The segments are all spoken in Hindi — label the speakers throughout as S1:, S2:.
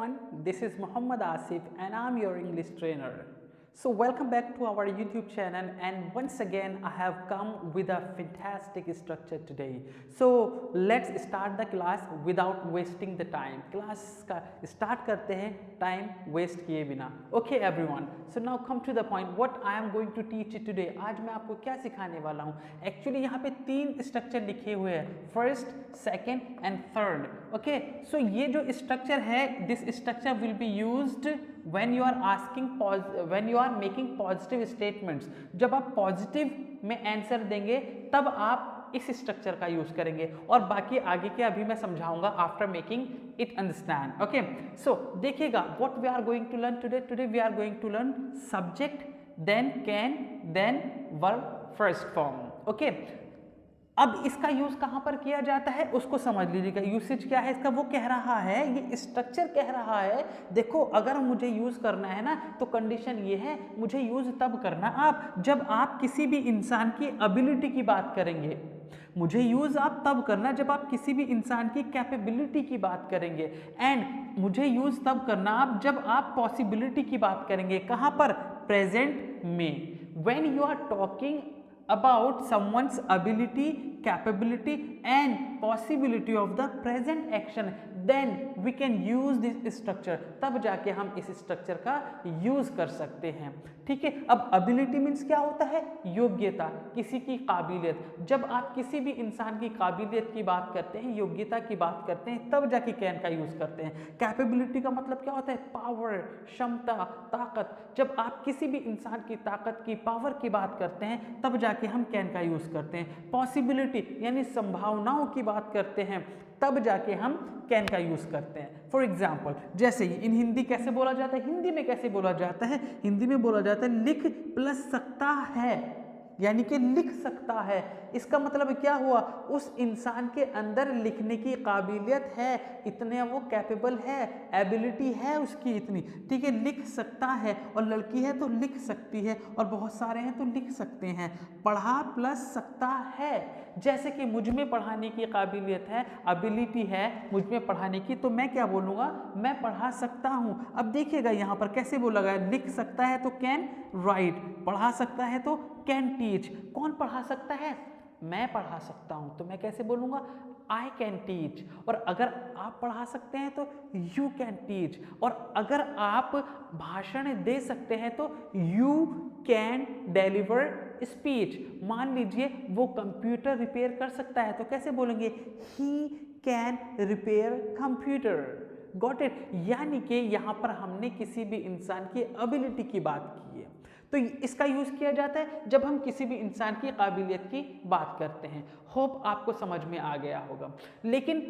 S1: everyone, this is Muhammad Asif and I'm your English trainer. So welcome back to our YouTube channel, and once again I have come with a fantastic structure today. So let's start the class without wasting the time. Class का start करते हैं time waste किए बिना. Okay everyone, so now come to the point. What I am going to teach you today. आज मैं आपको क्या सिखाने वाला हूँ. Actually यहाँ पे 3 स्ट्रक्चर लिखे हुए हैं, first, second and third. Okay, so ये जो स्ट्रक्चर है, this structure will be used when you are asking when you are making positive statements. जब आप पॉजिटिव में आंसर देंगे तब आप इस स्ट्रक्चर का यूज करेंगे, और बाकी आगे के अभी मैं समझाऊंगा after making it understand. Okay, so देखिएगा what we are going to learn today. Today we are going to learn subject, then can, then verb first form. Okay, अब इसका यूज कहां पर किया जाता है उसको समझ लीजिएगा. यूसेज क्या है इसका, वो कह रहा है, ये स्ट्रक्चर कह रहा है, देखो अगर मुझे यूज करना है ना तो कंडीशन ये है, मुझे यूज तब करना आप जब आप किसी भी इंसान की एबिलिटी की बात करेंगे. मुझे यूज आप तब करना जब आप किसी भी इंसान की कैपेबिलिटी की बात करेंगे, एंड मुझे यूज तब करना आप जब आप पॉसिबिलिटी की बात करेंगे. कहां पर? प्रेजेंट में. When you are talking about someone's ability, capability and possibility of the present action, then we can use this structure. तब जाके हम इस स्ट्रक्चर का यूज कर सकते हैं. ठीक है, अब ability मीन्स क्या होता है? योग्यता, किसी की काबिलियत. जब आप किसी भी इंसान की काबिलियत की बात करते हैं, योग्यता की बात करते हैं, तब जाके कैन का यूज करते हैं. कैपेबिलिटी का मतलब क्या होता है? पावर, क्षमता, ताकत. जब आप किसी भी इंसान की ताकत की, पावर की बात करते हैं तब जाके हम कैन का यूज करते हैं. पॉसिबिलिटी यानी संभावनाओं की बात करते हैं तब जाके हम कैन का यूज करते हैं. फॉर एग्जाम्पल, जैसे इन हिंदी कैसे बोला जाता है? हिंदी में कैसे बोला जाता है? हिंदी में बोला जाता है लिख प्लस सकता है, यानी कि लिख सकता है. इसका मतलब क्या हुआ? उस इंसान के अंदर लिखने की काबिलियत है, इतने वो कैपेबल है, एबिलिटी है उसकी इतनी. ठीक है, लिख सकता है, और लड़की है तो लिख सकती है, और बहुत सारे हैं तो लिख सकते हैं. पढ़ा प्लस सकता है, जैसे कि मुझ में पढ़ाने की काबिलियत है, एबिलिटी है मुझ में पढ़ाने की, तो मैं क्या बोलूँगा? मैं पढ़ा सकता हूँ. अब देखिएगा यहाँ पर कैसे बोला गया, लिख सकता है तो कैन राइट, पढ़ा सकता है तो कैन टीच. कौन पढ़ा सकता है? मैं पढ़ा सकता हूं, तो मैं कैसे बोलूंगा? I can teach. और अगर आप पढ़ा सकते हैं तो यू कैन टीच. और अगर आप भाषण दे सकते हैं तो यू कैन डिलीवर स्पीच. मान लीजिए वो कंप्यूटर रिपेयर कर सकता है तो कैसे बोलेंगे? He can repair computer. Got it? यानी कि यहां पर हमने किसी भी इंसान की एबिलिटी की बात की है, तो इसका यूज किया जाता है जब हम किसी भी इंसान की काबिलियत की बात करते हैं. होप आपको समझ में आ गया होगा. लेकिन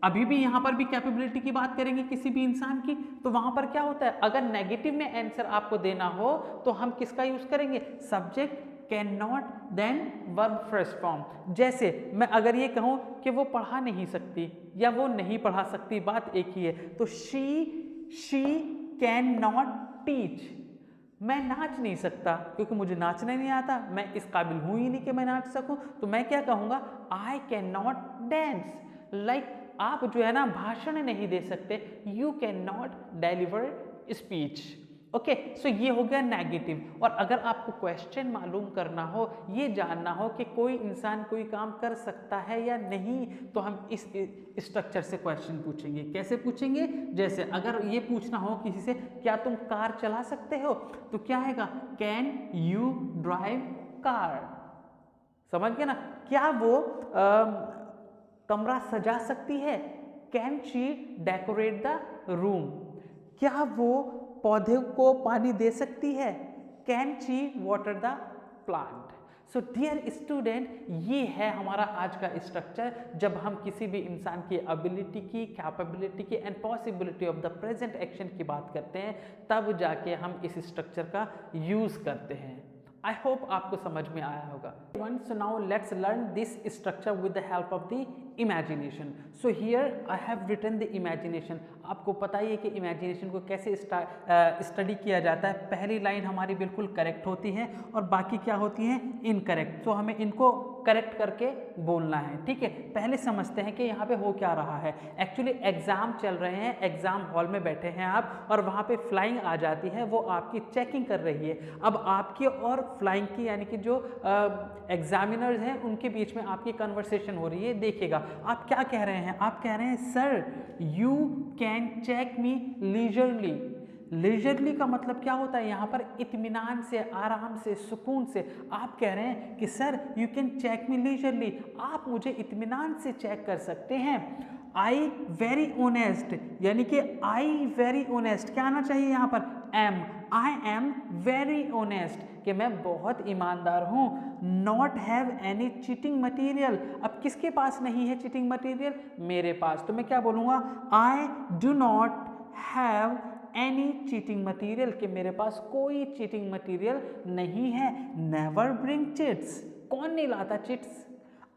S1: अभी भी यहां पर भी कैपेबिलिटी की बात करेंगे किसी भी इंसान की, तो वहां पर क्या होता है? अगर नेगेटिव में आंसर आपको देना हो तो हम किसका यूज करेंगे? Subject, can not, then verb first form. जैसे मैं अगर ये कहूं कि वो पढ़ा नहीं सकती या वो नहीं पढ़ा सकती, बात एक ही है, तो शी कैन नॉट टीच. मैं नाच नहीं सकता क्योंकि मुझे नाचना नहीं आता, मैं इस काबिल हूं ही नहीं कि मैं नाच सकूं, तो मैं क्या कहूंगा? I can not dance. Like आप जो है ना भाषण नहीं दे सकते, you can not deliver speech. Okay, so ये हो गया नेगेटिव. और अगर आपको क्वेश्चन मालूम करना हो, ये जानना हो कि कोई इंसान कोई काम कर सकता है या नहीं, तो हम इस स्ट्रक्चर से क्वेश्चन पूछेंगे. कैसे पूछेंगे? जैसे अगर ये पूछना हो किसी से, क्या तुम कार चला सकते हो, तो क्या आएगा? Can you drive car. समझ गए ना? क्या वो कमरा सजा सकती है? Can she decorate the room. क्या वो पौधे को पानी दे सकती है? Can she water the plant. So dear student, ये है हमारा आज का स्ट्रक्चर. जब हम किसी भी इंसान की एबिलिटी की, कैपेबिलिटी की and possibility of the present action की बात करते हैं, तब जाके हम इस स्ट्रक्चर का यूज करते हैं. I hope आपको समझ में आया होगा. So now let's learn this structure with the help of the imagination. So here I have written the imagination. आपको पता ही है कि इमेजिनेशन को कैसे स्टडी किया जाता है। पहली लाइन हमारी बिल्कुल करेक्ट होती है और बाकी क्या होती हैं, इनकरेक्ट। तो हमें इनको करेक्ट करके बोलना है, ठीक है। पहले समझते हैं कि यहाँ पे हो क्या रहा है। एक्चुअली एग्जाम चल रहे हैं, एग्जाम हॉल में बैठे हैं आप और वहाँ पे फ्लाइंग आ जाती है, वो आपकी चेकिंग कर रही है। अब आपकी और फ्लाइंग की यानी कि जो एग्जामिनर्स हैं उनके बीच में आपकी कन्वर्सेशन हो रही है। देखिएगा आप क्या कह रहे हैं, आप कह रहे हैं sir you can check me leisurely. Leisurely का मतलब क्या होता है, यहाँ पर इत्मीनान से, आराम से, सुकून से। आप कह रहे हैं कि sir you can check me leisurely, आप मुझे इत्मीनान से चेक कर सकते हैं। आई वेरी ऑनेस्ट, यानी कि आई वेरी ऑनेस्ट क्या आना चाहिए यहाँ पर, am. I am very honest, कि मैं बहुत ईमानदार हूँ। Not have any cheating material, अब किसके पास नहीं है चीटिंग मटीरियल, मेरे पास। तो मैं क्या बोलूँगा, आई do not have any cheating material, कि मेरे पास कोई चीटिंग मटीरियल नहीं है। नेवर ब्रिंग चिट्स, कौन नहीं लाता चिट्स,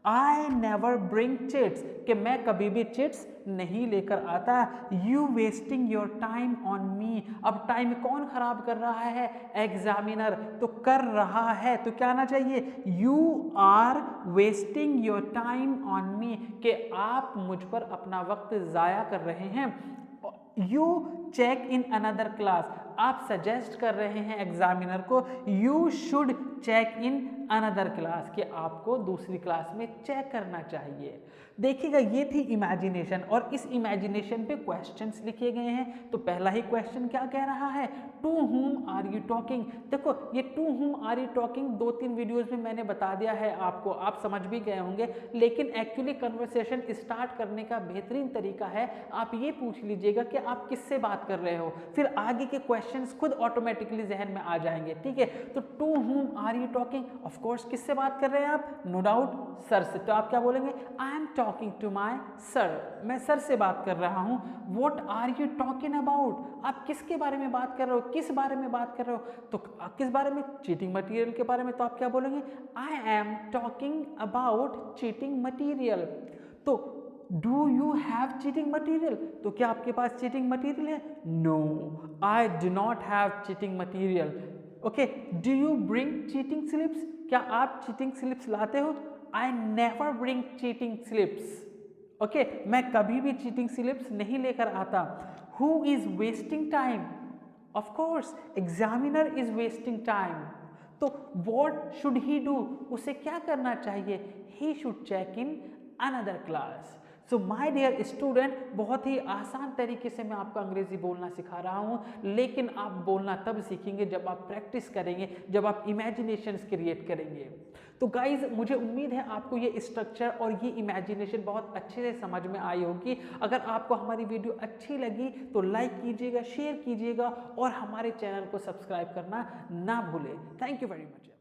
S1: आई नेवर ब्रिंग चिट्स, कि मैं कभी भी चिट्स नहीं लेकर आता। You wasting your time on मी, अब टाइम कौन खराब कर रहा है, एग्जामिनर तो कर रहा है, तो क्या आना चाहिए, you are wasting your time on me, कि आप मुझ पर अपना वक्त ज़ाया कर रहे हैं। You check in another class, आप सजेस्ट कर रहे हैं एग्जामिनर को, you should check in another class, कि आपको दूसरी क्लास में चेक करना चाहिए। देखिएगा ये थी इमेजिनेशन, और इस इमेजिनेशन पे क्वेश्चंस लिखे गए हैं। तो पहला ही क्वेश्चन क्या कह रहा है, to whom are you talking. देखो ये to whom are you talking 2-3 videos में मैंने बता दिया है आपको, आप समझ भी गए होंगे। लेकिन एक्चुअली कन्वर्सेशन स्टार्ट करने का बेहतरीन तरीका है, आप ये पूछ लीजिएगा कि आप किससे बात कर रहे हो, फिर आगे के क्वेश्चंस खुद ऑटोमेटिकली जहन में आ जाएंगे, ठीक है। तो to whom are you talking, of course किससे बात कर रहे हैं आप, नो डाउट सर से। तो आप क्या बोलेंगे, I am talking to my sir, मैं सर से बात कर रहा हूँ। What are you talking about, आप किसके बारे में बात कर रहे हो, किस बारे में बात कर रहे हो, तो किस बारे में, चीटिंग मटीरियल के बारे में। तो आप क्या बोलेंगे, I am talking about cheating material. तो do you have cheating material, तो क्या आपके पास चीटिंग मटीरियल है, no I do not have cheating material. Okay, do you bring cheating slips, क्या आप चीटिंग स्लिप्स लाते हो, I never bring cheating slips. Okay, मैं कभी भी चीटिंग स्लिप्स नहीं लेकर आता। Who is wasting time, of course examiner is wasting time. तो व्हाट शुड ही डू, उसे क्या करना चाहिए, he should check in another class. So my dear student, बहुत ही आसान तरीके से मैं आपको अंग्रेजी बोलना सिखा रहा हूँ, लेकिन आप बोलना तब सीखेंगे जब आप प्रैक्टिस करेंगे, जब आप इमेजिनेशंस क्रिएट करेंगे। तो गाइज मुझे उम्मीद है आपको ये स्ट्रक्चर और ये इमेजिनेशन बहुत अच्छे से समझ में आई होगी। अगर आपको हमारी वीडियो अच्छी लगी तो लाइक कीजिएगा, शेयर कीजिएगा और हमारे चैनल को सब्सक्राइब करना ना भूलें। Thank you very much.